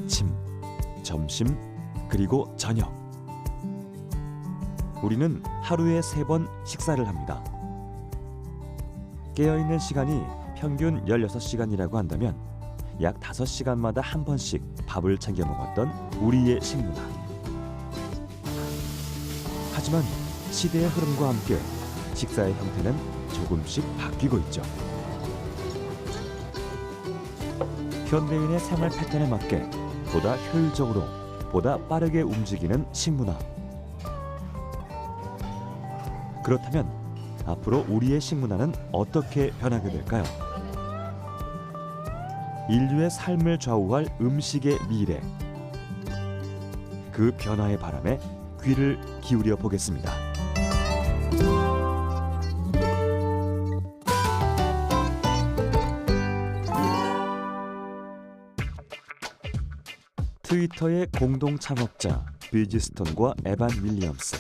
아침, 점심, 그리고 저녁. 우리는 하루에 3번 식사를 합니다. 깨어있는 시간이 평균 16시간이라고 한다면 약 5시간마다 한 번씩 밥을 챙겨 먹었던 우리의 식문화. 하지만 시대의 흐름과 함께 식사의 형태는 조금씩 바뀌고 있죠. 현대인의 생활 패턴에 맞게 보다 효율적으로, 보다 빠르게 움직이는 식문화. 그렇다면 앞으로 우리의 식문화는 어떻게 변하게 될까요? 인류의 삶을 좌우할 음식의 미래. 그 변화의 바람에 귀를 기울여 보겠습니다. 트위터의 공동 창업자 비지스톤과 에반 윌리엄스,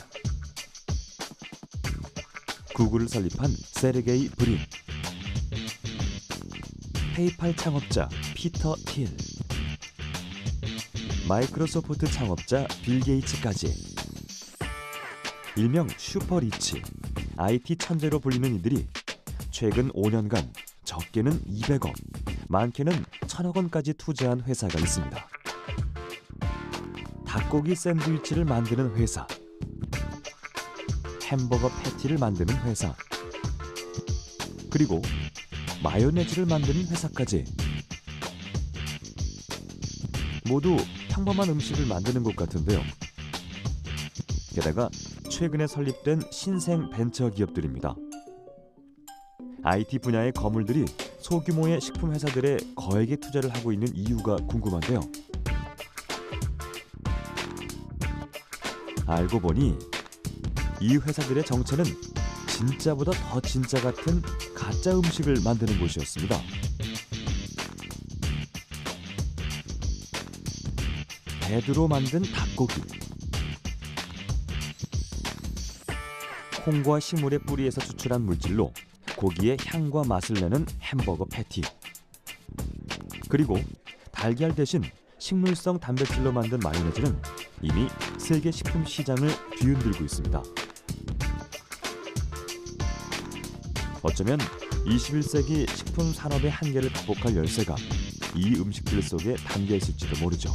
구글을 설립한 세르게이 브린, 페이팔 창업자 피터 틸, 마이크로소프트 창업자 빌 게이츠까지 일명 슈퍼리치, IT 천재로 불리는 이들이 최근 5년간 적게는 200억, 많게는 1000억 원까지 투자한 회사가 있습니다. 닭고기 샌드위치를 만드는 회사, 햄버거 패티를 만드는 회사, 그리고 마요네즈를 만드는 회사까지 모두 평범한 음식을 만드는 것 같은데요. 게다가 최근에 설립된 신생 벤처 기업들입니다. IT 분야의 거물들이 소규모의 식품 회사들에 거액의 투자를 하고 있는 이유가 궁금한데요. 알고 보니 이 회사들의 정체는 진짜보다 더 진짜 같은 가짜 음식을 만드는 곳이었습니다. 배드로 만든 닭고기, 콩과 식물의 뿌리에서 추출한 물질로 고기의 향과 맛을 내는 햄버거 패티, 그리고 달걀 대신 식물성 단백질로 만든 마요네즈는 이미 세계 식품 시장을 뒤흔들고 있습니다. 어쩌면 21세기 식품 산업의 한계를 극복할 열쇠가 이 음식들 속에 담겨 있을지도 모르죠.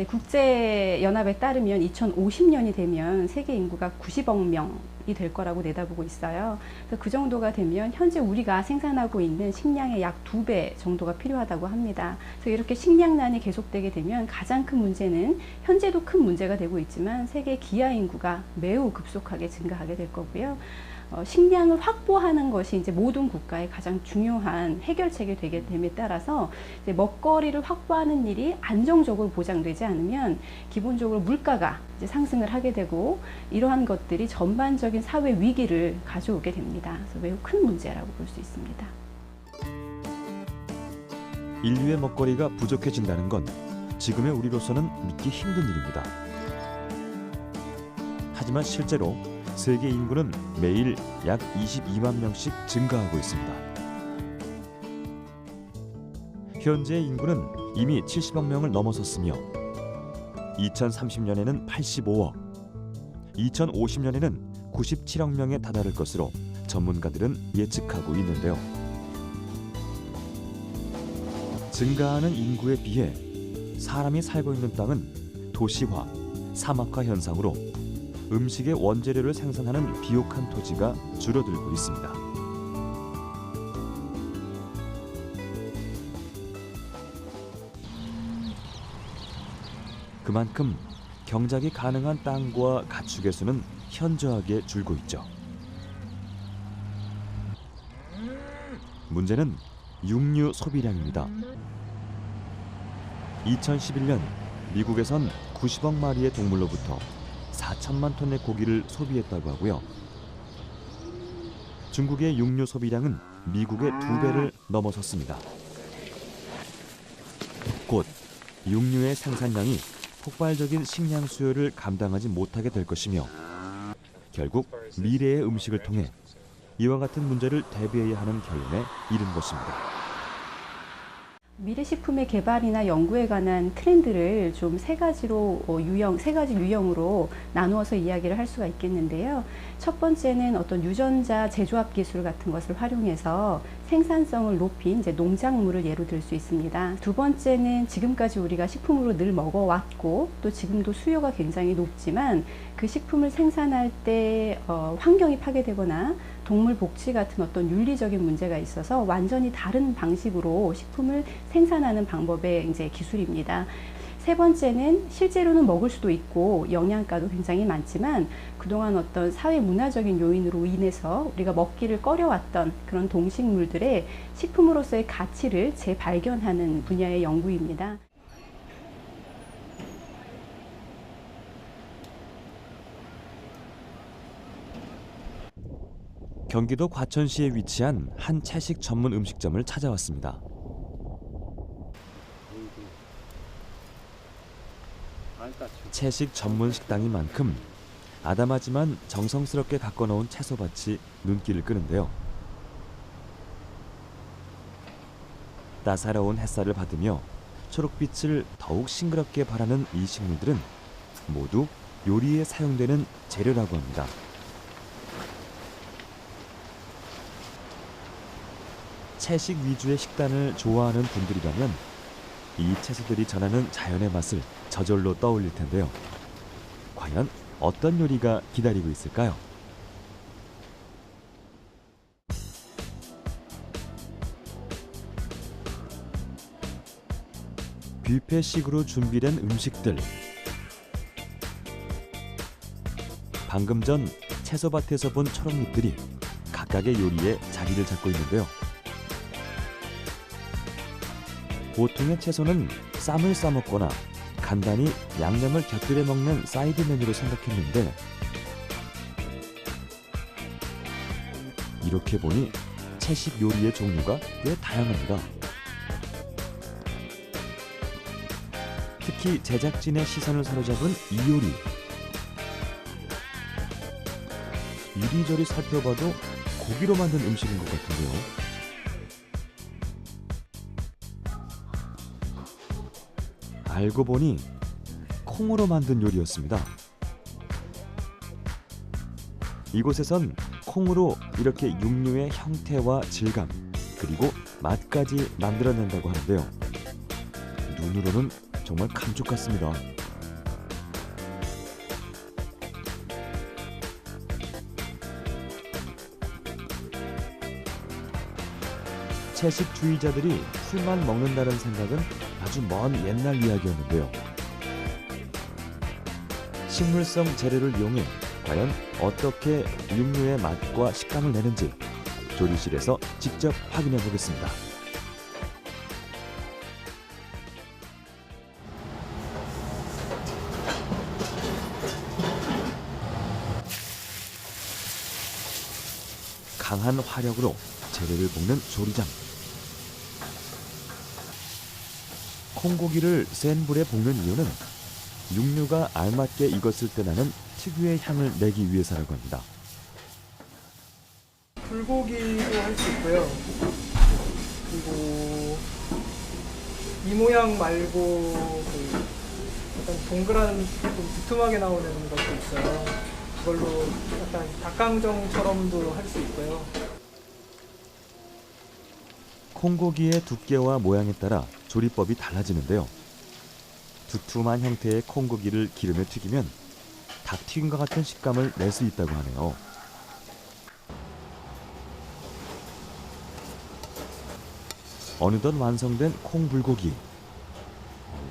국제연합에 따르면 2050년이 되면 세계 인구가 90억 명이 될 거라고 내다보고 있어요. 그래서 그 정도가 되면 현재 우리가 생산하고 있는 식량의 약 2배 정도가 필요하다고 합니다. 그래서 이렇게 식량난이 계속되게 되면 가장 큰 문제는, 현재도 큰 문제가 되고 있지만 세계 기아 인구가 매우 급속하게 증가하게 될 거고요. 식량을 확보하는 것이 이제 모든 국가의 가장 중요한 해결책이 되게 됨에 따라서 이제 먹거리를 확보하는 일이 안정적으로 보장되지 않으면 기본적으로 물가가 이제 상승을 하게 되고, 이러한 것들이 전반적인 사회 위기를 가져오게 됩니다. 그래서 매우 큰 문제라고 볼 수 있습니다. 인류의 먹거리가 부족해진다는 건 지금의 우리로서는 믿기 힘든 일입니다. 하지만 실제로 세계 인구는 매일 약 22만 명씩 증가하고 있습니다. 현재 인구는 이미 70억 명을 넘어섰으며 2030년에는 85억, 2050년에는 97억 명에 다다를 것으로 전문가들은 예측하고 있는데요. 증가하는 인구에 비해 사람이 살고 있는 땅은 도시화, 사막화 현상으로 음식의 원재료를 생산하는 비옥한 토지가 줄어들고 있습니다. 그만큼 경작이 가능한 땅과 가축의 수는 현저하게 줄고 있죠. 문제는 육류 소비량입니다. 2011년 미국에선 90억 마리의 동물로부터 4천만 톤의 고기를 소비했다고 하고요. 중국의 육류 소비량은 미국의 2배를 넘어섰습니다. 곧 육류의 생산량이 폭발적인 식량 수요를 감당하지 못하게 될 것이며 결국 미래의 음식을 통해 이와 같은 문제를 대비해야 하는 결론에 이른 것입니다. 미래 식품의 개발이나 연구에 관한 트렌드를 좀 세 가지로 세 가지 유형으로 나누어서 이야기를 할 수가 있겠는데요. 첫 번째는 어떤 유전자 재조합 기술 같은 것을 활용해서 생산성을 높인 이제 농작물을 예로 들 수 있습니다. 두 번째는 지금까지 우리가 식품으로 늘 먹어왔고 또 지금도 수요가 굉장히 높지만 그 식품을 생산할 때 환경이 파괴되거나 동물 복지 같은 어떤 윤리적인 문제가 있어서 완전히 다른 방식으로 식품을 생산하는 방법의 이제 기술입니다. 세 번째는 실제로는 먹을 수도 있고 영양가도 굉장히 많지만 그동안 어떤 사회 문화적인 요인으로 인해서 우리가 먹기를 꺼려왔던 그런 동식물들의 식품으로서의 가치를 재발견하는 분야의 연구입니다. 경기도 과천시에 위치한 한 채식 전문 음식점을 찾아왔습니다. 채식 전문 식당인 만큼 아담하지만 정성스럽게 갖고 놓은 채소밭이 눈길을 끄는데요. 따사로운 햇살을 받으며 초록빛을 더욱 싱그럽게 발하는 이 식물들은 모두 요리에 사용되는 재료라고 합니다. 채식 위주의 식단을 좋아하는 분들이라면 이 채소들이 전하는 자연의 맛을 저절로 떠올릴 텐데요. 과연 어떤 요리가 기다리고 있을까요? 뷔페식으로 준비된 음식들. 방금 전 채소밭에서 본 초록잎들이 각각의 요리에 자리를 잡고 있는데요. 보통의 채소는 쌈을 싸먹거나 간단히 양념을 곁들여 먹는 사이드 메뉴로 생각했는데 이렇게 보니 채식 요리의 종류가 꽤 다양합니다. 특히 제작진의 시선을 사로잡은 이 요리. 이리저리 살펴봐도 고기로 만든 음식인 것 같은데요. 알고 보니 콩으로 만든 요리였습니다. 이곳에선 콩으로 이렇게 육류의 형태와 질감 그리고 맛까지 만들어낸다고 하는데요. 눈으로는 정말 감쪽 같습니다. 채식주의자들이 풀만 먹는다는 생각은 아주 먼 옛날 이야기였는데요. 식물성 재료를 이용해 과연 어떻게 육류의 맛과 식감을 내는지 조리실에서 직접 확인해 보겠습니다. 강한 화력으로 재료를 볶는 조리장. 콩고기를 센 불에 볶는 이유는 육류가 알맞게 익었을 때 나는 특유의 향을 내기 위해서라고 합니다. 불고기도 할 수 있고요. 그리고 이 모양 말고 그 약간 동그란 좀 두툼하게 나오는 것도 있어요. 그걸로 약간 닭강정처럼도 할 수 있고요. 콩고기의 두께와 모양에 따라 조리법이 달라지는데요. 두툼한 형태의 콩고기를 기름에 튀기면 닭튀김과 같은 식감을 낼 수 있다고 하네요. 어느덧 완성된 콩불고기.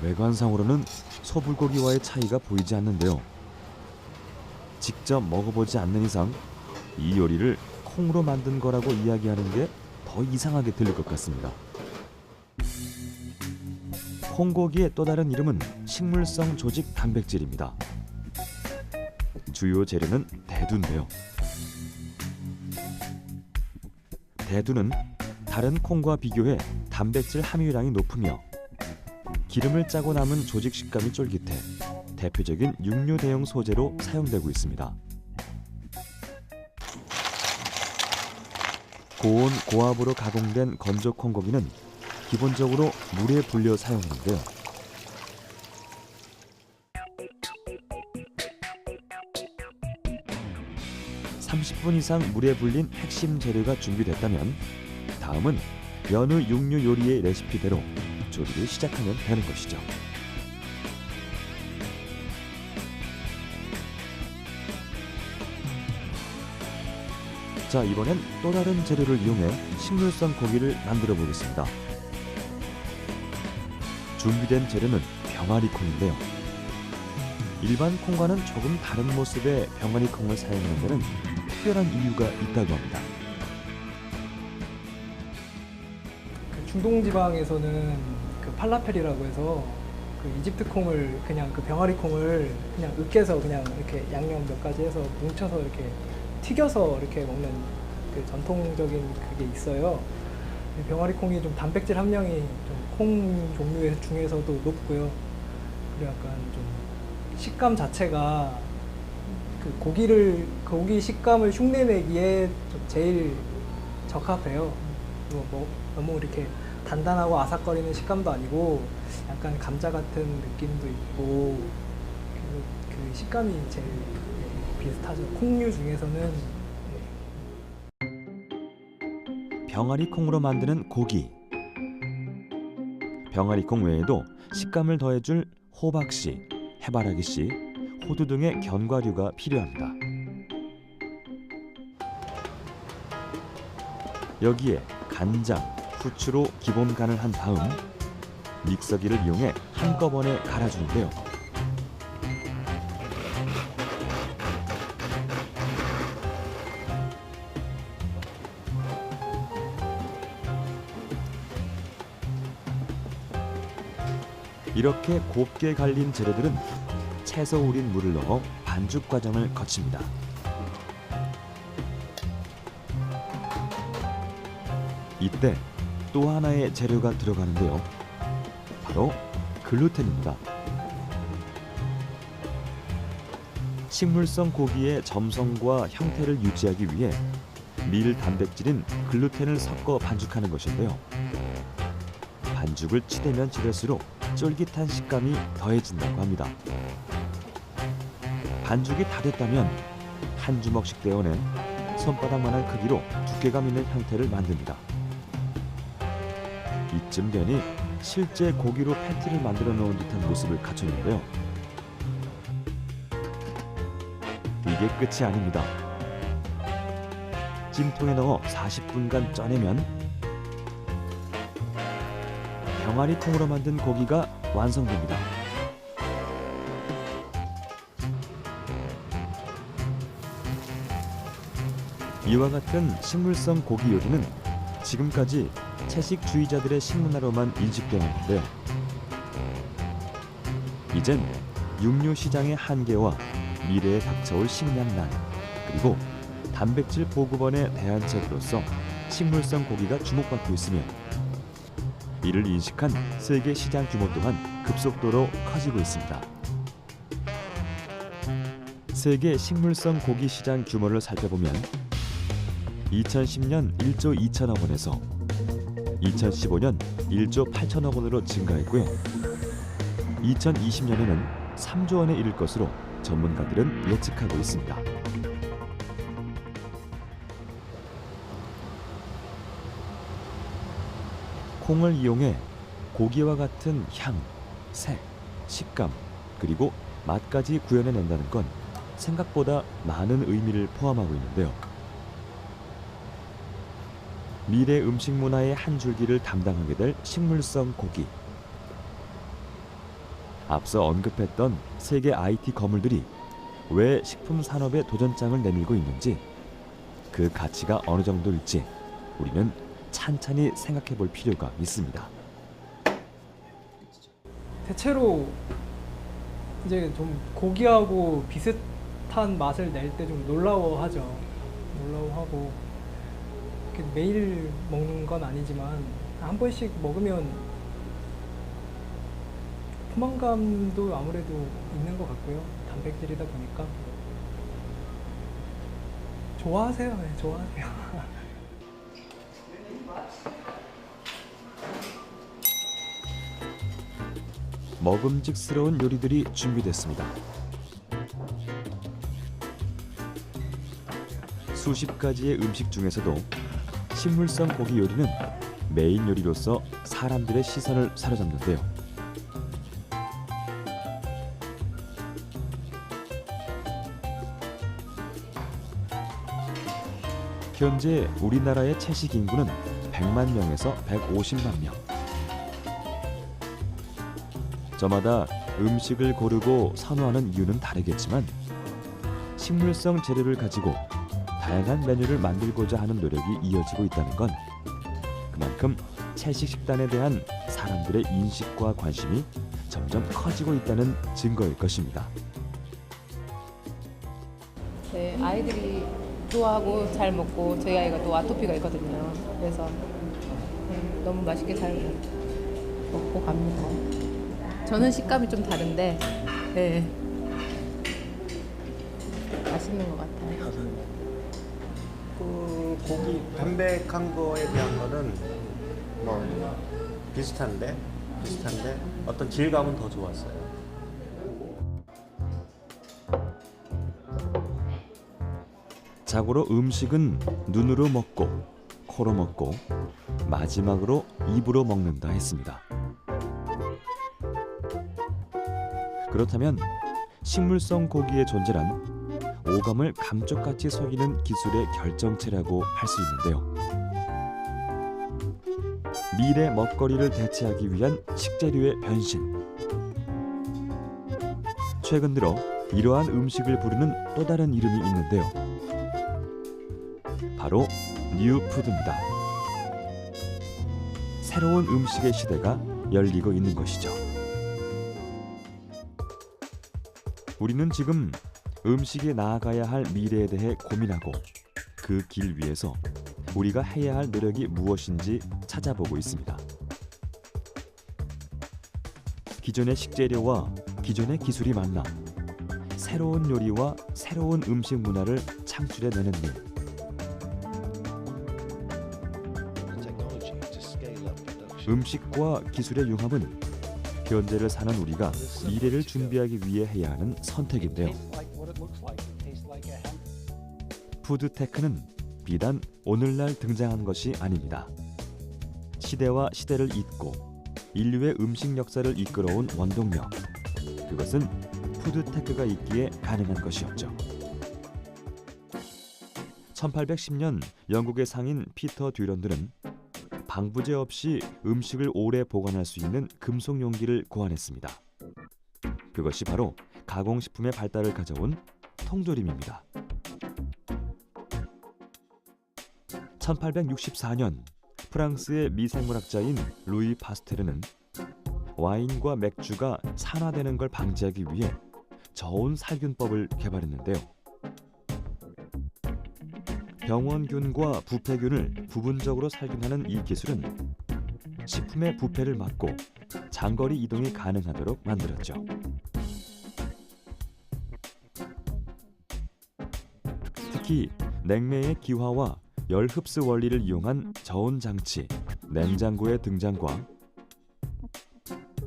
외관상으로는 소불고기와의 차이가 보이지 않는데요. 직접 먹어보지 않는 이상 이 요리를 콩으로 만든 거라고 이야기하는 게 더 이상하게 들릴 것 같습니다. 콩고기의 또 다른 이름은 식물성 조직 단백질입니다. 주요 재료는 대두인데요. 대두는 다른 콩과 비교해 단백질 함유량이 높으며 기름을 짜고 남은 조직 식감이 쫄깃해 대표적인 육류 대용 소재로 사용되고 있습니다. 고온 고압으로 가공된 건조 콩고기는 기본적으로 물에 불려 사용하는데요. (30분) 이상 물에 불린 핵심 재료가 준비됐다면 다음은 연우 육류 요리의 레시피대로 조리를 시작하면 되는 것이죠. 자, 이번엔 또 다른 재료를 이용해 식물성 고기를 만들어 보겠습니다. 준비된 재료는 병아리콩인데요. 일반 콩과는 조금 다른 모습의 병아리콩을 사용하는 데는 특별한 이유가 있다고 합니다. 그 중동 지방에서는 그 팔라펠이라고 해서 그 이집트 콩을 그냥 그 병아리 콩을 그냥 으깨서 그냥 이렇게 양념 몇 가지 해서 뭉쳐서 이렇게 튀겨서 이렇게 먹는 그 전통적인 그게 있어요. 병아리 콩이 좀 단백질 함량이 좀 콩 종류 중에서도 높고요. 그리고 약간 좀 식감 자체가 그 고기 식감을 흉내내기에 좀 제일 적합해요. 그리고 뭐 너무 이렇게 단단하고 아삭거리는 식감도 아니고 약간 감자 같은 느낌도 있고 그 식감이 제일 비슷하죠. 콩류 중에서는. 병아리 콩으로 만드는 고기. 병아리 콩 외에도 식감을 더해줄 호박씨, 해바라기씨, 호두 등의 견과류가 필요합니다. 여기에 간장, 후추로 기본 간을 한 다음 믹서기를 이용해 한꺼번에 갈아주는데요. 이렇게 곱게 갈린 재료들은 채소 우린 물을 넣어 반죽 과정을 거칩니다. 이때 또 하나의 재료가 들어가는데요. 바로 글루텐입니다. 식물성 고기의 점성과 형태를 유지하기 위해 밀 단백질인 글루텐을 섞어 반죽하는 것인데요. 반죽을 치대면 치댈수록 쫄깃한 식감이 더해진다고 합니다. 반죽이 다 됐다면 한 주먹씩 떼어낸 손바닥만한 크기로 두께감 있는 형태를 만듭니다. 이쯤 되니 실제 고기로 패티를 만들어 놓은 듯한 모습을 갖췄는데요. 이게 끝이 아닙니다. 찜통에 넣어 40분간 쪄내면 병아리 콩으로 만든 고기가 완성됩니다. 이와 같은 식물성 고기 요리는 지금까지 채식주의자들의 식문화로만 인식되어 왔는데요. 이젠 육류 시장의 한계와 미래에 닥쳐올 식량난, 그리고 단백질 보급원의 대안책으로서 식물성 고기가 주목받고 있으며 이를 인식한 세계 시장 규모 또한 급속도로 커지고 있습니다. 세계 식물성 고기 시장 규모를 살펴보면 2010년 1조 2천억 원에서 2015년 1조 8천억 원으로 증가했고요. 2020년에는 3조 원에 이를 것으로 전문가들은 예측하고 있습니다. 콩을 이용해 고기와 같은 향, 색, 식감, 그리고 맛까지 구현해낸다는 건 생각보다 많은 의미를 포함하고 있는데요. 미래 음식 문화의 한 줄기를 담당하게 될 식물성 고기. 앞서 언급했던 세계 IT 거물들이 왜 식품 산업에 도전장을 내밀고 있는지, 그 가치가 어느 정도일지 우리는 찬찬히 생각해 볼 필요가 있습니다. 대체로 이제 좀 고기하고 비슷한 맛을 낼 때 좀 놀라워하죠. 놀라워하고 이렇게 매일 먹는 건 아니지만 한 번씩 먹으면 포만감도 아무래도 있는 것 같고요. 단백질이다 보니까 좋아하세요. 네, 좋아하세요. 먹음직스러운 요리들이 준비됐습니다. 수십 가지의 음식 중에서도 식물성 고기 요리는 메인 요리로서 사람들의 시선을 사로잡는데요. 현재 우리나라의 채식 인구는 100만 명에서 150만 명. 저마다 음식을 고르고 선호하는 이유는 다르겠지만 식물성 재료를 가지고 다양한 메뉴를 만들고자 하는 노력이 이어지고 있다는 건 그만큼 채식 식단에 대한 사람들의 인식과 관심이 점점 커지고 있다는 증거일 것입니다. 네, 아이들이 좋아하고 잘 먹고 저희 아이가 또 아토피가 있거든요. 그래서 너무 맛있게 잘 먹고 갑니다. 저는 식감이 좀 다른데 네, 맛있는 것 같아요. 그 고기 담백한 거에 대한 거는 뭐 비슷한데 어떤 질감은 더 좋았어요. 자고로 음식은 눈으로 먹고 코로 먹고 마지막으로 입으로 먹는다 했습니다. 그렇다면 식물성 고기의 존재란 오감을 감쪽같이 속이는 기술의 결정체라고 할 수 있는데요. 미래 먹거리를 대체하기 위한 식재료의 변신. 최근 들어 이러한 음식을 부르는 또 다른 이름이 있는데요. 바로 뉴푸드입니다. 새로운 음식의 시대가 열리고 있는 것이죠. 우리는 지금 음식이 나아가야 할 미래에 대해 고민하고 그 길 위에서 우리가 해야 할 노력이 무엇인지 찾아보고 있습니다. 기존의 식재료와 기존의 기술이 만나 새로운 요리와 새로운 음식 문화를 창출해내는 일. 음식과 기술의 융합은 현재를 사는 우리가 미래를 준비하기 위해 해야 하는 선택인데요. 푸드테크는 비단 오늘날 등장한 것이 아닙니다. 시대와 시대를 잇고 인류의 음식 역사를 이끌어온 원동력. 그것은 푸드테크가 있기에 가능한 것이었죠. 1810년 영국의 상인 피터 듀런드는 방부제 없이 음식을 오래 보관할 수 있는 금속 용기를 고안했습니다. 그것이 바로 가공식품의 발달을 가져온 통조림입니다. 1864년 프랑스의 미생물학자인 루이 파스테르는 와인과 맥주가 산화되는 걸 방지하기 위해 저온 살균법을 개발했는데요. 병원균과 부패균을 부분적으로 살균하는 이 기술은 식품의 부패를 막고 장거리 이동이 가능하도록 만들었죠. 특히 냉매의 기화와 열 흡수 원리를 이용한 저온 장치, 냉장고의 등장과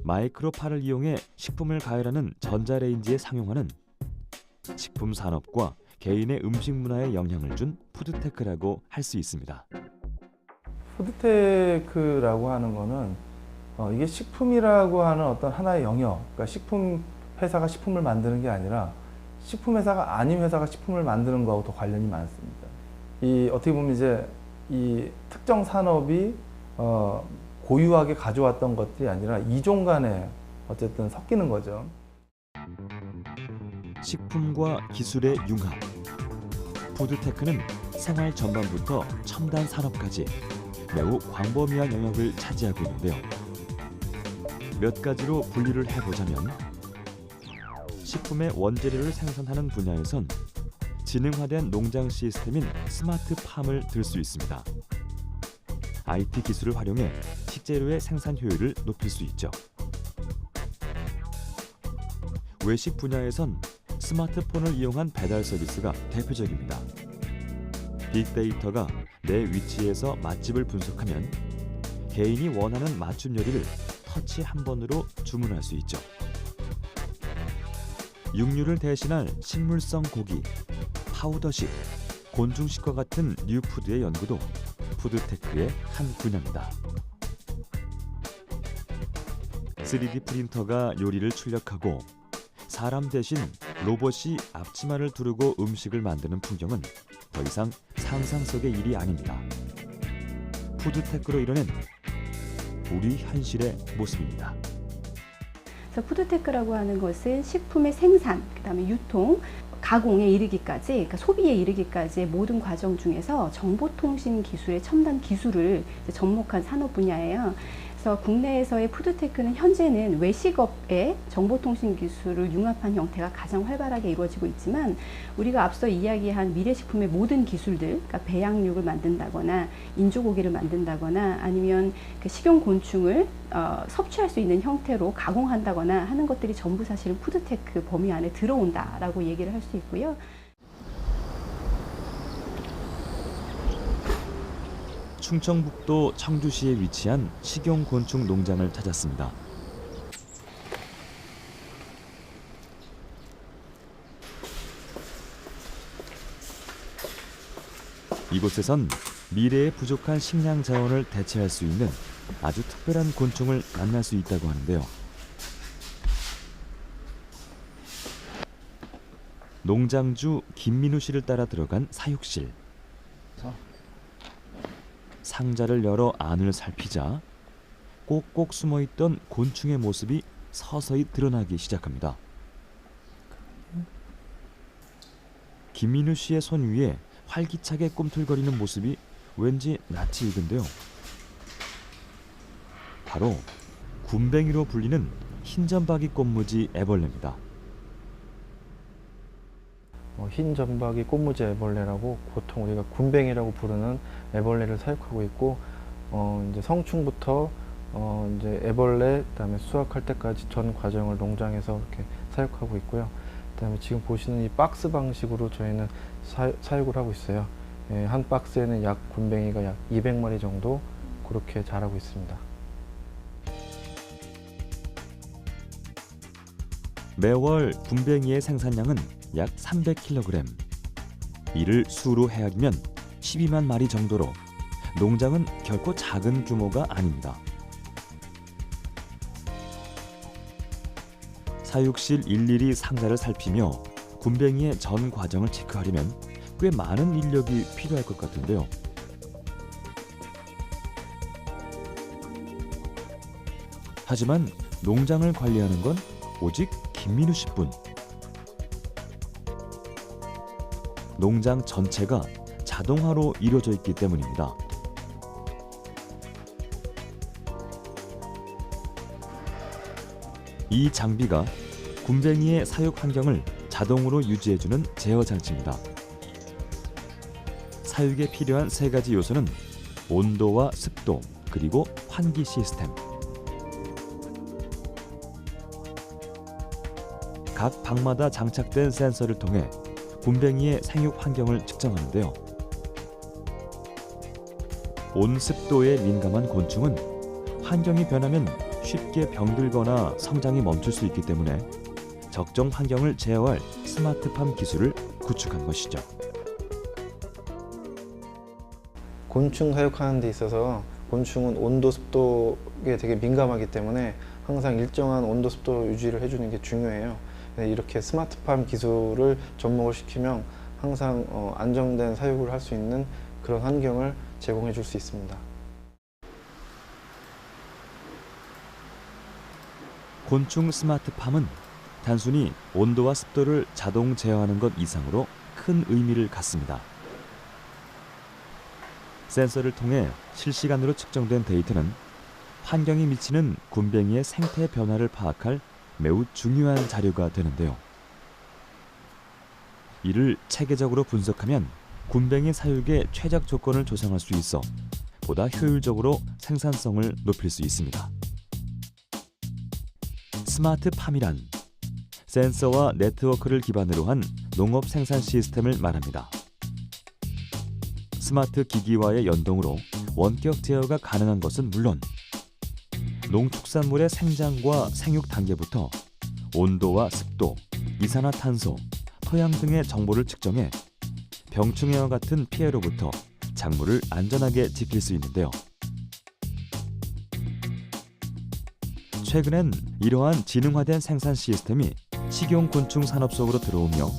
마이크로파를 이용해 식품을 가열하는 전자레인지에 상용화는 식품 산업과 개인의 음식 문화에 영향을 준 푸드테크라고 할 수 있습니다. 푸드테크라고 하는 거는 이게 식품이라고 하는 어떤 하나의 영역, 그러니까 식품 회사가 식품을 만드는 게 아니라 식품 회사가 아닌 회사가 식품을 만드는 거하고 더 관련이 많습니다. 이 어떻게 보면 이제 이 특정 산업이 고유하게 가져왔던 것들이 아니라 이종 간에 어쨌든 섞이는 거죠. 식품과 기술의 융합. 푸드테크는 생활 전반부터 첨단 산업까지 매우 광범위한 영역을 차지하고 있는데요. 몇 가지로 분류를 해보자면 식품의 원재료를 생산하는 분야에선 지능화된 농장 시스템인 스마트팜을 들 수 있습니다. IT 기술을 활용해 식재료의 생산 효율을 높일 수 있죠. 외식 분야에선 스마트폰을 이용한 배달 서비스가 대표적입니다. 빅데이터가 내 위치에서 맛집을 분석하면 개인이 원하는 맞춤 요리를 터치 한 번으로 주문할 수 있죠. 육류를 대신할 식물성 고기, 파우더식, 곤충식과 같은 뉴푸드의 연구도 푸드테크의 한 분야입니다. 3D 프린터가 요리를 출력하고 사람 대신 로봇이 앞치마를 두르고 음식을 만드는 풍경은 더 이상 상상 속의 일이 아닙니다. 푸드테크로 이뤄낸 우리 현실의 모습입니다. 그래서 푸드테크라고 하는 것은 식품의 생산, 그다음에 유통, 가공에 이르기까지, 그러니까 소비에 이르기까지의 모든 과정 중에서 정보통신 기술의 첨단 기술을 이제 접목한 산업 분야예요. 그래서 국내에서의 푸드테크는 현재는 외식업의 정보통신 기술을 융합한 형태가 가장 활발하게 이루어지고 있지만, 우리가 앞서 이야기한 미래식품의 모든 기술들, 그러니까 배양육을 만든다거나 인조고기를 만든다거나 아니면 그 식용곤충을 섭취할 수 있는 형태로 가공한다거나 하는 것들이 전부 사실은 푸드테크 범위 안에 들어온다라고 얘기를 할 수 있고요. 충청북도 청주시에 위치한 식용곤충 농장을 찾았습니다. 이곳에선 미래에 부족한 식량 자원을 대체할 수 있는 아주 특별한 곤충을 만날 수 있다고 하는데요. 농장주 김민우 씨를 따라 들어간 사육실. 상자를 열어 안을 살피자 꼭꼭 숨어있던 곤충의 모습이 서서히 드러나기 시작합니다. 김민우 씨의 손 위에 활기차게 꿈틀거리는 모습이 왠지 낯이 익은데요. 바로 군뱅이로 불리는 흰점박이 꽃무지 애벌레입니다. 흰 점박이 꽃무지 애벌레라고 보통 우리가 군뱅이라고 부르는 애벌레를 사육하고 있고, 이제 성충부터 이제 애벌레, 그다음에 수확할 때까지 전 과정을 농장에서 이렇게 사육하고 있고요. 그다음에 지금 보시는 이 박스 방식으로 저희는 사육을 하고 있어요. 한 박스에는 약 군뱅이가 약 200마리 정도 그렇게 자라고 있습니다. 매월 군뱅이의 생산량은 약 300kg. 이를 수로 헤아리면 12만 마리 정도로 농장은 결코 작은 규모가 아닙니다. 사육실 일일이 상자를 살피며 군뱅이의 전 과정을 체크하려면 꽤 많은 인력이 필요할 것 같은데요. 하지만 농장을 관리하는 건 오직 김민우 씨뿐. 농장 전체가 자동화로 이루어져 있기 때문입니다. 이 장비가 군뱅이의 사육 환경을 자동으로 유지해주는 제어 장치입니다. 사육에 필요한 세 가지 요소는 온도와 습도, 그리고 환기 시스템. 각 방마다 장착된 센서를 통해 군뱅이의 생육 환경을 측정하는데요. 온습도에 민감한 곤충은 환경이 변하면 쉽게 병들거나 성장이 멈출 수 있기 때문에 적정 환경을 제어할 스마트팜 기술을 구축한 것이죠. 곤충 사육하는 데 있어서 곤충은 온도, 습도에 되게 민감하기 때문에 항상 일정한 온도, 습도 유지를 해주는 게 중요해요. 이렇게 스마트팜 기술을 접목을 시키면 항상 안정된 사육을 할 수 있는 그런 환경을 제공해 줄 수 있습니다. 곤충 스마트팜은 단순히 온도와 습도를 자동 제어하는 것 이상으로 큰 의미를 갖습니다. 센서를 통해 실시간으로 측정된 데이터는 환경이 미치는 군뱅이의 생태 변화를 파악할 매우 중요한 자료가 되는데요. 이를 체계적으로 분석하면 군뱅이 사육의 최적 조건을 조성할 수 있어 보다 효율적으로 생산성을 높일 수 있습니다. 스마트팜이란 센서와 네트워크를 기반으로 한 농업 생산 시스템을 말합니다. 스마트 기기와의 연동으로 원격 제어가 가능한 것은 물론 농축산물의 생장과 생육 단계부터 온도와 습도, 이산화탄소, 토양 등의 정보를 측정해 병충해와 같은 피해로부터 작물을 안전하게 지킬 수 있는데요. 최근엔 이러한 지능화된 생산 시스템이 식용곤충 산업 속으로 들어오며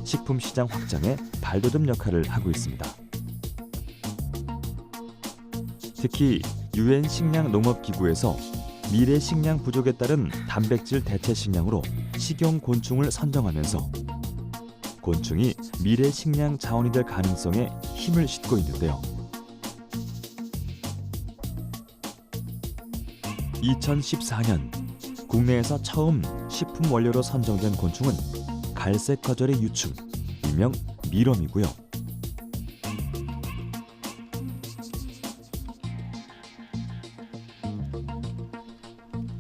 식품 시장 확장에 발돋움 역할을 하고 있습니다. 특히 UN 식량 농업 기구에서 미래 식량 부족에 따른 단백질 대체 식량으로 식용곤충을 선정하면서 곤충이 미래 식량 자원이 될 가능성에 힘을 싣고 있는데요. 2014년 국내에서 처음 식품 원료로 선정된 곤충은 갈색 거절의 유충, 일명 미럼이고요.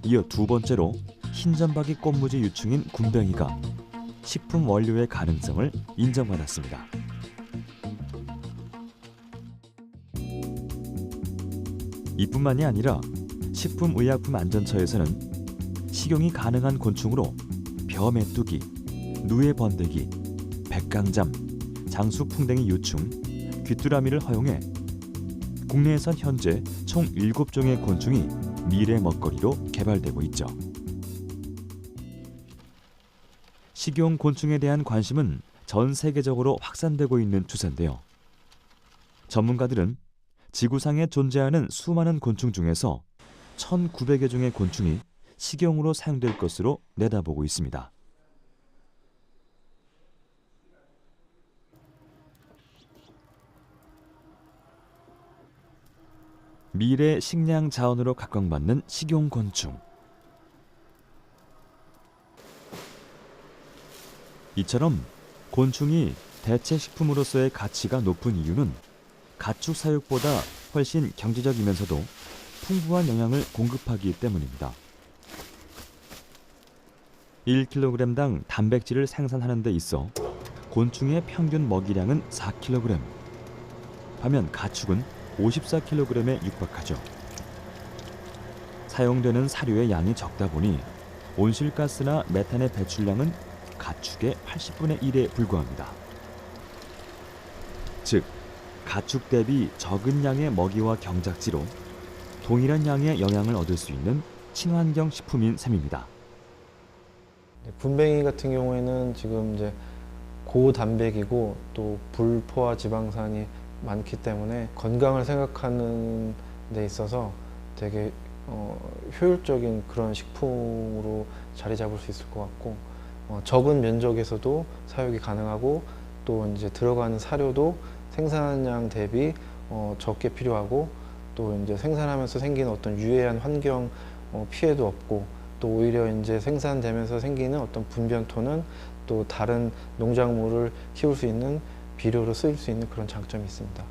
이어 두 번째로 흰점박이 꽃무지 유충인 군뱅이가 식품 원료의 가능성을 인정받았습니다. 이뿐만이 아니라 식품의약품안전처에서는 식용이 가능한 곤충으로 벼메뚜기, 누에번데기, 백강잠, 장수풍뎅이 유충, 귀뚜라미를 허용해 국내에선 현재 총 7종의 곤충이 미래 먹거리로 개발되고 있죠. 식용 곤충에 대한 관심은 전 세계적으로 확산되고 있는 추세인데요. 전문가들은 지구상에 존재하는 수많은 곤충 중에서 1,900여 종의 곤충이 식용으로 사용될 것으로 내다보고 있습니다. 미래 식량 자원으로 각광받는 식용곤충. 이처럼 곤충이 대체 식품으로서의 가치가 높은 이유는 가축 사육보다 훨씬 경제적이면서도 풍부한 영양을 공급하기 때문입니다. 1kg당 단백질을 생산하는 데 있어 곤충의 평균 먹이량은 4kg, 반면 가축은 54kg에 육박하죠. 사용되는 사료의 양이 적다 보니 온실가스나 메탄의 배출량은 가축의 80분의 1에 불과합니다. 즉, 가축 대비 적은 양의 먹이와 경작지로 동일한 양의 영양을 얻을 수 있는 친환경 식품인 셈입니다. 군뱅이 같은 경우에는 지금 이제 고단백이고 또 불포화 지방산이 많기 때문에 건강을 생각하는 데 있어서 되게 효율적인 그런 식품으로 자리 잡을 수 있을 것 같고, 적은 면적에서도 사육이 가능하고 또 이제 들어가는 사료도 생산량 대비 적게 필요하고 또 이제 생산하면서 생기는 어떤 유해한 환경 피해도 없고 또 오히려 이제 생산되면서 생기는 어떤 분변토는 또 다른 농작물을 키울 수 있는 비료로 쓰일 수 있는 그런 장점이 있습니다.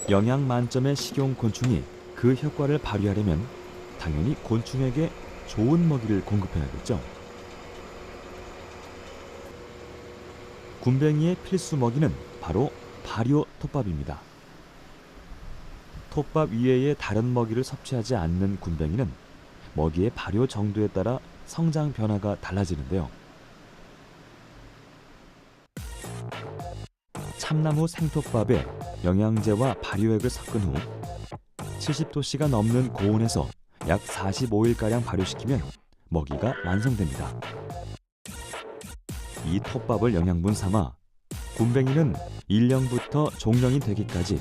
영양 만점의 식용곤충이 그 효과를 발휘하려면 당연히 곤충에게 좋은 먹이를 공급해야겠죠. 군뱅이의 필수 먹이는 바로 발효 톱밥입니다. 톱밥 이외의 다른 먹이를 섭취하지 않는 군뱅이는 먹이의 발효 정도에 따라 성장 변화가 달라지는데요. 참나무 생톱밥에 영양제와 발효액을 섞은 후 70도씨가 넘는 고온에서 약 45일가량 발효시키면 먹이가 완성됩니다. 이 톱밥을 영양분 삼아 군뱅이는 일령부터 종령이 되기까지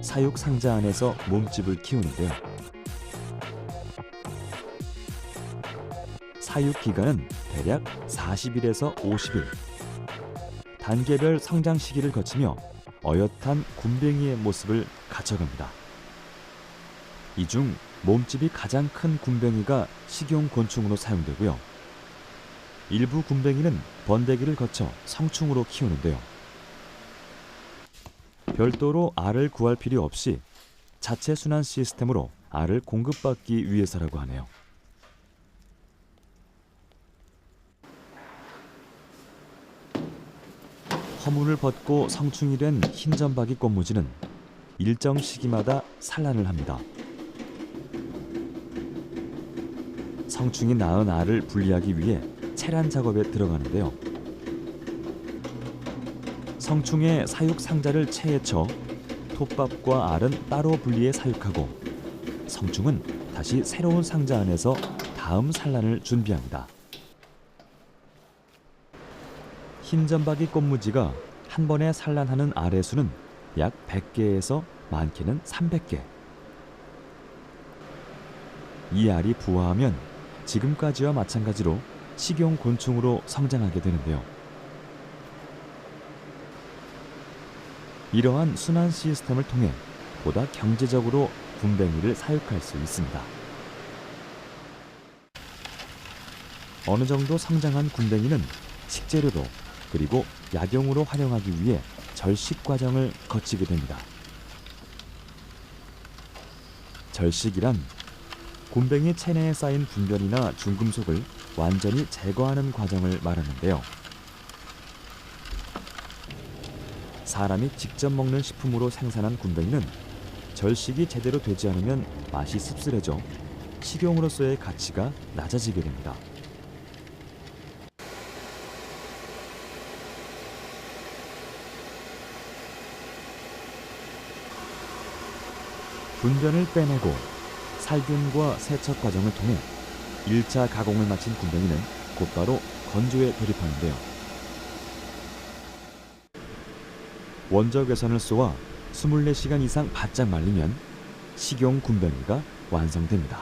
사육 상자 안에서 몸집을 키우는데요. 사육 기간은 대략 40일에서 50일. 단계별 성장 시기를 거치며 어엿한 군뱅이의 모습을 갖춰갑니다. 이 중 몸집이 가장 큰 군뱅이가 식용곤충으로 사용되고요. 일부 군뱅이는 번데기를 거쳐 성충으로 키우는데요. 별도로 알을 구할 필요 없이 자체 순환 시스템으로 알을 공급받기 위해서라고 하네요. 허물을 벗고 성충이 된 흰점박이 꽃무지는 일정 시기마다 산란을 합니다. 성충이 낳은 알을 분리하기 위해 체란 작업에 들어가는데요. 성충의 사육 상자를 체에 쳐 톱밥과 알은 따로 분리해 사육하고 성충은 다시 새로운 상자 안에서 다음 산란을 준비합니다. 흰점박이 꽃무지가 한 번에 산란하는 알의 수는 약 100개에서 많게는 300개. 이 알이 부화하면 지금까지와 마찬가지로 식용 곤충으로 성장하게 되는데요. 이러한 순환 시스템을 통해 보다 경제적으로 군뱅이를 사육할 수 있습니다. 어느 정도 성장한 군뱅이는 식재료로 그리고 약용으로 활용하기 위해 절식 과정을 거치게 됩니다. 절식이란 곤뱅이 체내에 쌓인 분변이나 중금속을 완전히 제거하는 과정을 말하는데요. 사람이 직접 먹는 식품으로 생산한 곤뱅이는 절식이 제대로 되지 않으면 맛이 씁쓸해져 식용으로서의 가치가 낮아지게 됩니다. 분변을 빼내고 살균과 세척 과정을 통해 1차 가공을 마친 곤뱅이는 곧바로 건조에 돌입하는데요. 원적 외선을 쏘아 24시간 이상 바짝 말리면 식용 곤뱅이가 완성됩니다.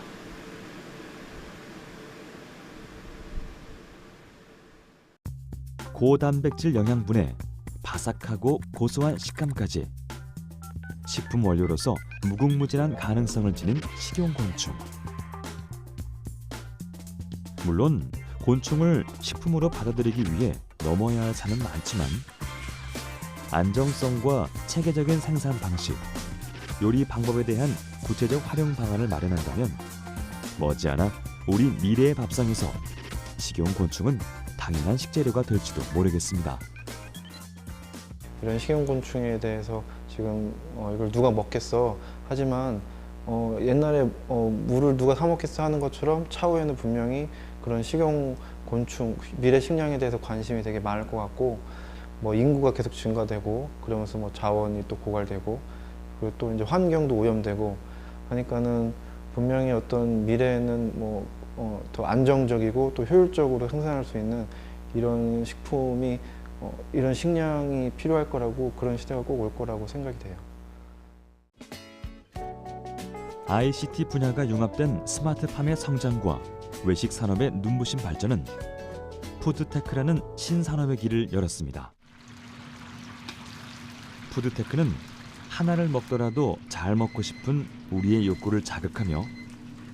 고단백질 영양분에 바삭하고 고소한 식감까지 식품 원료로서 무궁무진한 가능성을 지닌 식용곤충. 물론 곤충을 식품으로 받아들이기 위해 넘어야 할 산은 많지만 안정성과 체계적인 생산 방식, 요리 방법에 대한 구체적 활용 방안을 마련한다면 머지않아 우리 미래의 밥상에서 식용곤충은 당연한 식재료가 될지도 모르겠습니다. 이런 식용곤충에 대해서 지금 이걸 누가 먹겠어 하지만 옛날에 물을 누가 사 먹겠어 하는 것처럼 차후에는 분명히 그런 식용곤충 미래 식량에 대해서 관심이 되게 많을 것 같고 뭐 인구가 계속 증가되고 그러면서 뭐 자원이 또 고갈되고 그리고 또 이제 환경도 오염되고 하니까는 분명히 어떤 미래에는 뭐 더 안정적이고 또 효율적으로 생산할 수 있는 이런 식품이 이런 식량이 필요할 거라고 그런 시대가 꼭 올 거라고 생각이 돼요. ICT 분야가 융합된 스마트팜의 성장과 외식 산업의 눈부신 발전은 푸드테크라는 신산업의 길을 열었습니다. 푸드테크는 하나를 먹더라도 잘 먹고 싶은 우리의 욕구를 자극하며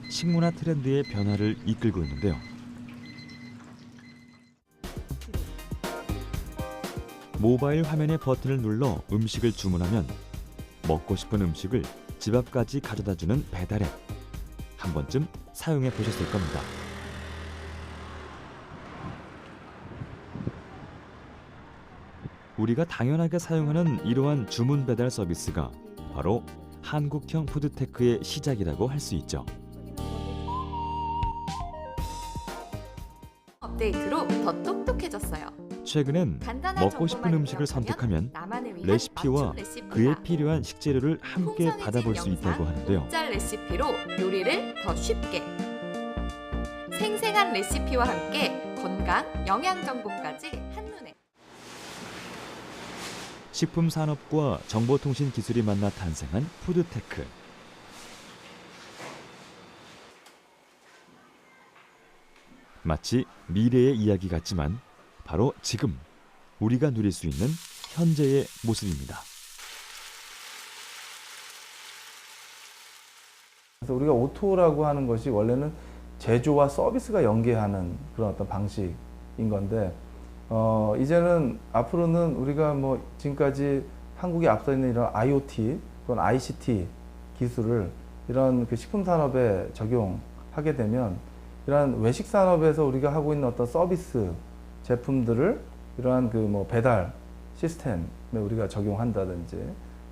식문화 트렌드의 변화를 이끌고 있는데요. 모바일 화면의 버튼을 눌러 음식을 주문하면 먹고 싶은 음식을 집 앞까지 가져다주는 배달앱. 한 번쯤 사용해 보셨을 겁니다. 우리가 당연하게 사용하는 이러한 주문 배달 서비스가 바로 한국형 푸드테크의 시작이라고 할 수 있죠. 업데이트로 더 똑똑해졌어요. 최근엔 먹고 싶은 음식을 선택하면 레시피와 그에 필요한 식재료를 함께 받아볼 수 있다고 하는데요. 짤 레시피로 요리를 더 쉽게. 생생한 레시피와 함께 건강, 영양 정보까지 한눈에. 식품 산업과 정보통신 기술이 만나 탄생한 푸드테크. 마치 미래의 이야기 같지만 바로 지금 우리가 누릴 수 있는 현재의 모습입니다. 그래서 우리가 O2O라고 하는 것이 원래는 제조와 서비스가 연계하는 그런 어떤 방식인 건데 이제는 앞으로는 우리가 뭐 지금까지 한국에 앞서 있는 이런 IoT 또는 ICT 기술을 이런 그 식품 산업에 적용하게 되면 이러한 외식 산업에서 우리가 하고 있는 어떤 서비스 제품들을 이러한 그 뭐 배달 시스템에 우리가 적용한다든지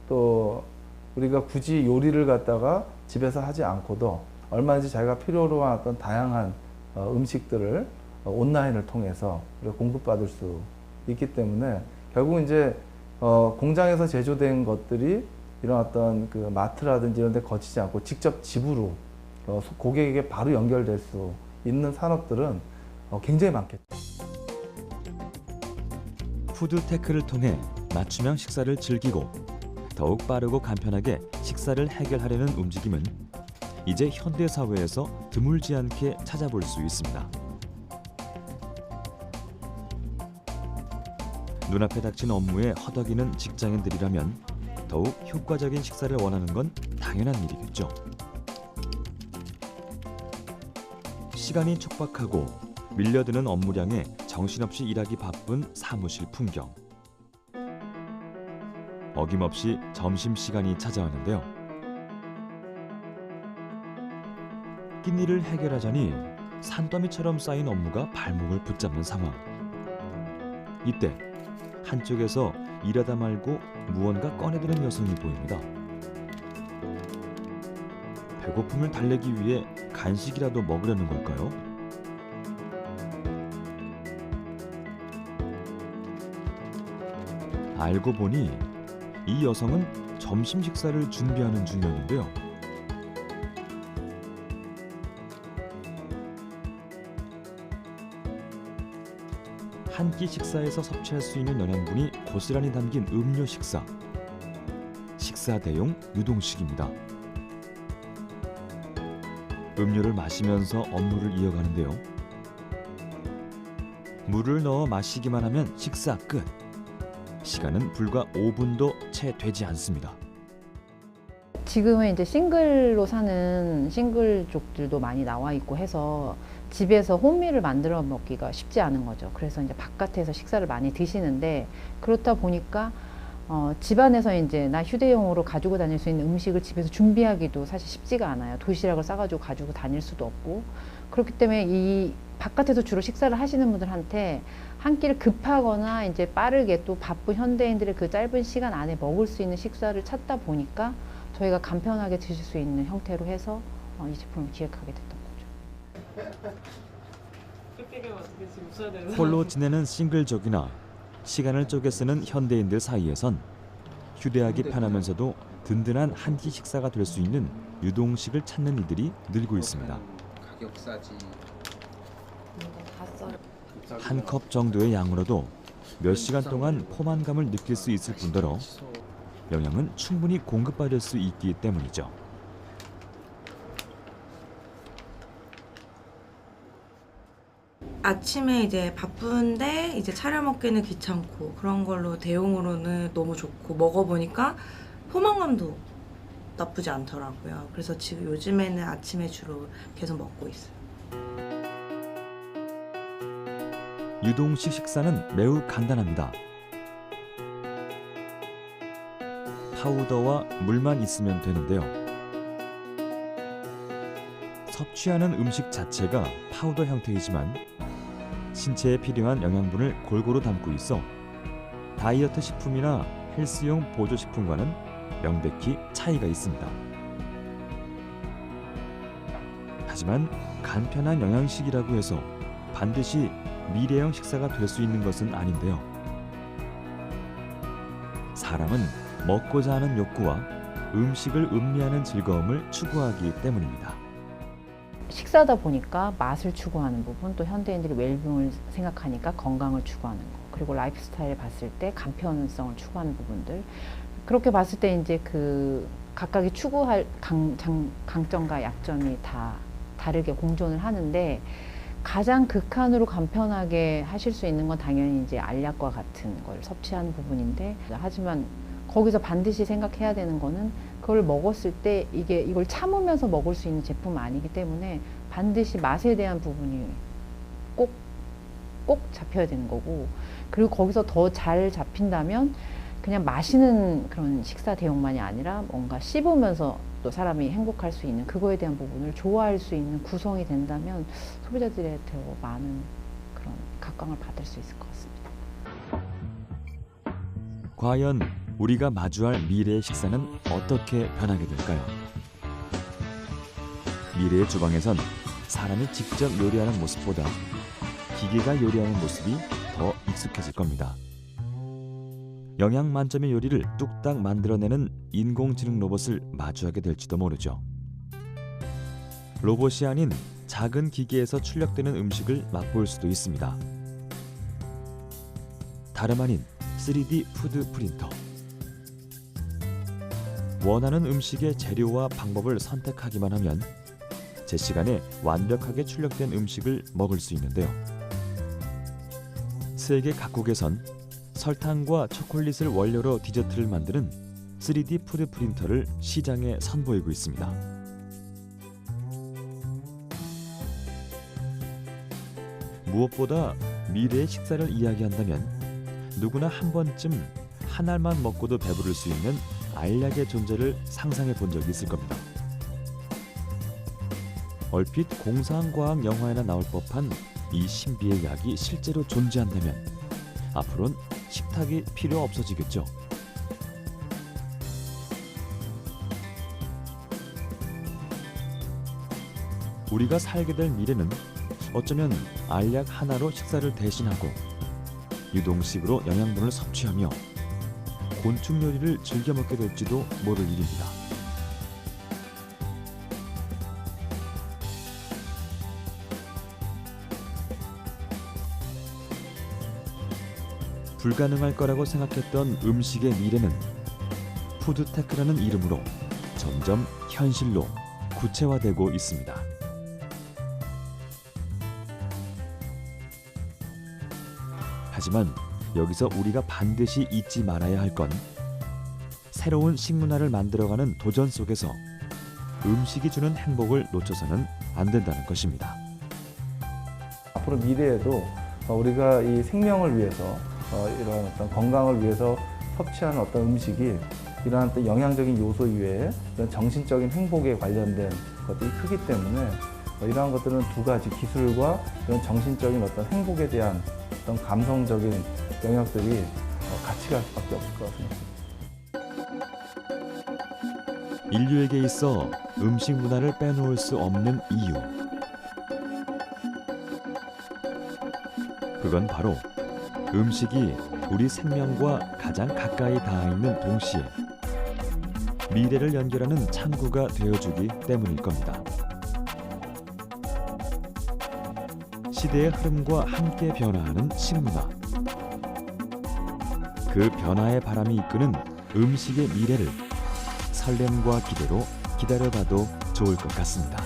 또 우리가 굳이 요리를 갖다가 집에서 하지 않고도 얼마든지 자기가 필요로 한 어떤 다양한 음식들을 온라인을 통해서 우리가 공급받을 수 있기 때문에 결국 이제 공장에서 제조된 것들이 이런 어떤 그 마트라든지 이런 데 거치지 않고 직접 집으로 고객에게 바로 연결될 수 있는 산업들은 굉장히 많겠죠. 푸드테크를 통해 맞춤형 식사를 즐기고 더욱 빠르고 간편하게 식사를 해결하려는 움직임은 이제 현대 사회에서 드물지 않게 찾아볼 수 있습니다. 눈앞에 닥친 업무에 허덕이는 직장인들이라면 더욱 효과적인 식사를 원하는 건 당연한 일이겠죠. 시간이 촉박하고 밀려드는 업무량에 정신없이 일하기 바쁜 사무실 풍경. 어김없이 점심시간이 찾아왔는데요. 끼니를 해결하자니 산더미처럼 쌓인 업무가 발목을 붙잡는 상황. 이때 한쪽에서 일하다 말고 무언가 꺼내드는 여성이 보입니다. 배고픔을 달래기 위해 간식이라도 먹으려는 걸까요? 알고 보니 이 여성은 점심 식사를 준비하는 중이었는데요. 한 끼 식사에서 섭취할 수 있는 영양분이 고스란히 담긴 음료 식사. 식사 대용 유동식입니다. 음료를 마시면서 업무를 이어가는데요. 물을 넣어 마시기만 하면 식사 끝. 시간은 불과 5분도 채 되지 않습니다. 지금은 이제 싱글로 사는 싱글족들도 많이 나와 있고 해서 집에서 홈미를 만들어 먹기가 쉽지 않은 거죠. 그래서 이제 바깥에서 식사를 많이 드시는데 그렇다 보니까 집안에서 이제 나 휴대용으로 가지고 다닐 수 있는 음식을 집에서 준비하기도 사실 쉽지가 않아요. 도시락을 싸가지고 가지고 다닐 수도 없고 그렇기 때문에 이 바깥에서 주로 식사를 하시는 분들한테 한 끼를 급하거나 이제 빠르게 또 바쁜 현대인들의 그 짧은 시간 안에 먹을 수 있는 식사를 찾다 보니까 저희가 간편하게 드실 수 있는 형태로 해서 이 제품을 기획하게 됐던 거죠. 홀로 지내는 싱글족이나 시간을 쪼개 쓰는 현대인들 사이에선 휴대하기 편하면서도 든든한 한 끼 식사가 될 수 있는 유동식을 찾는 이들이 늘고 있습니다. 가격 싸지. 한 컵 정도의 양으로도 몇 시간 동안 포만감을 느낄 수 있을 뿐더러 영양은 충분히 공급받을 수 있기 때문이죠. 아침에 이제 바쁜데 이제 차려 먹기는 귀찮고 그런 걸로 대용으로는 너무 좋고 먹어보니까 포만감도 나쁘지 않더라고요. 그래서 지금 요즘에는 아침에 주로 계속 먹고 있어요. 유동식 식사는 매우 간단합니다. 파우더와 물만 있으면 되는데요. 섭취하는 음식 자체가 파우더 형태이지만 신체에 필요한 영양분을 골고루 담고 있어 다이어트 식품이나 헬스용 보조식품과는 명백히 차이가 있습니다. 하지만 간편한 영양식이라고 해서 반드시 미래형 식사가 될 수 있는 것은 아닌데요. 사람은 먹고자 하는 욕구와 음식을 음미하는 즐거움을 추구하기 때문입니다. 식사다 보니까 맛을 추구하는 부분, 또 현대인들이 웰빙을 생각하니까 건강을 추구하는 거, 그리고 라이프 스타일을 봤을 때 간편성을 추구하는 부분들, 그렇게 봤을 때 이제 그 각각이 추구할 강점과 약점이 다 다르게 공존을 하는데 가장 극한으로 간편하게 하실 수 있는 건 당연히 이제 알약과 같은 걸 섭취하는 부분인데, 하지만 거기서 반드시 생각해야 되는 거는 그걸 먹었을 때 이걸 참으면서 먹을 수 있는 제품은 아니기 때문에 반드시 맛에 대한 부분이 꼭 잡혀야 되는 거고, 그리고 거기서 더 잘 잡힌다면 그냥 마시는 그런 식사 대용만이 아니라 뭔가 씹으면서 또 사람이 행복할 수 있는 그거에 대한 부분을 좋아할 수 있는 구성이 된다면 소비자들의 더 많은 그런 각광을 받을 수 있을 것 같습니다. 과연 우리가 마주할 미래의 식사는 어떻게 변하게 될까요? 미래의 주방에선 사람이 직접 요리하는 모습보다 기계가 요리하는 모습이 더 익숙해질 겁니다. 영양 만점의 요리를 뚝딱 만들어내는 인공지능 로봇을 마주하게 될지도 모르죠. 로봇이 아닌 작은 기계에서 출력되는 음식을 맛볼 수도 있습니다. 다름 아닌 3D 푸드 프린터. 원하는 음식의 재료와 방법을 선택하기만 하면 제 시간에 완벽하게 출력된 음식을 먹을 수 있는데요. 세계 각국에선 설탕과 초콜릿을 원료로 디저트를 만드는 3D 푸드 프린터를 시장에 선보이고 있습니다. 무엇보다 미래의 식사를 이야기한다면 누구나 한 번쯤 한 알만 먹고도 배부를 수 있는 알약의 존재를 상상해 본 적이 있을 겁니다. 얼핏 공상과학 영화에나 나올 법한 이 신비의 약이 실제로 존재한다면 앞으로는 식탁이 필요 없어지겠죠. 우리가 살게 될 미래는 어쩌면 알약 하나로 식사를 대신하고 유동식으로 영양분을 섭취하며 곤충 요리를 즐겨 먹게 될지도 모를 일입니다. 불가능할 거라고 생각했던 음식의 미래는 푸드테크라는 이름으로 점점 현실로 구체화되고 있습니다. 하지만 여기서 우리가 반드시 잊지 말아야 할 건 새로운 식문화를 만들어가는 도전 속에서 음식이 주는 행복을 놓쳐서는 안 된다는 것입니다. 앞으로 미래에도 우리가 이 생명을 위해서 이런 어떤 건강을 위해서 섭취하는 어떤 음식이 이러한 어떤 영양적인 요소 이외에 이런 정신적인 행복에 관련된 것들이 크기 때문에 이러한 것들은 두 가지 기술과 이런 정신적인 어떤 행복에 대한 어떤 감성적인 영역들이 같이 갈 수밖에 없을 것 같습니다. 인류에게 있어 음식 문화를 빼놓을 수 없는 이유. 그건 바로 음식이 우리 생명과 가장 가까이 닿아 있는 동시에 미래를 연결하는 창구가 되어주기 때문일 겁니다. 시대의 흐름과 함께 변화하는 식문화. 그 변화의 바람이 이끄는 음식의 미래를 설렘과 기대로 기다려봐도 좋을 것 같습니다.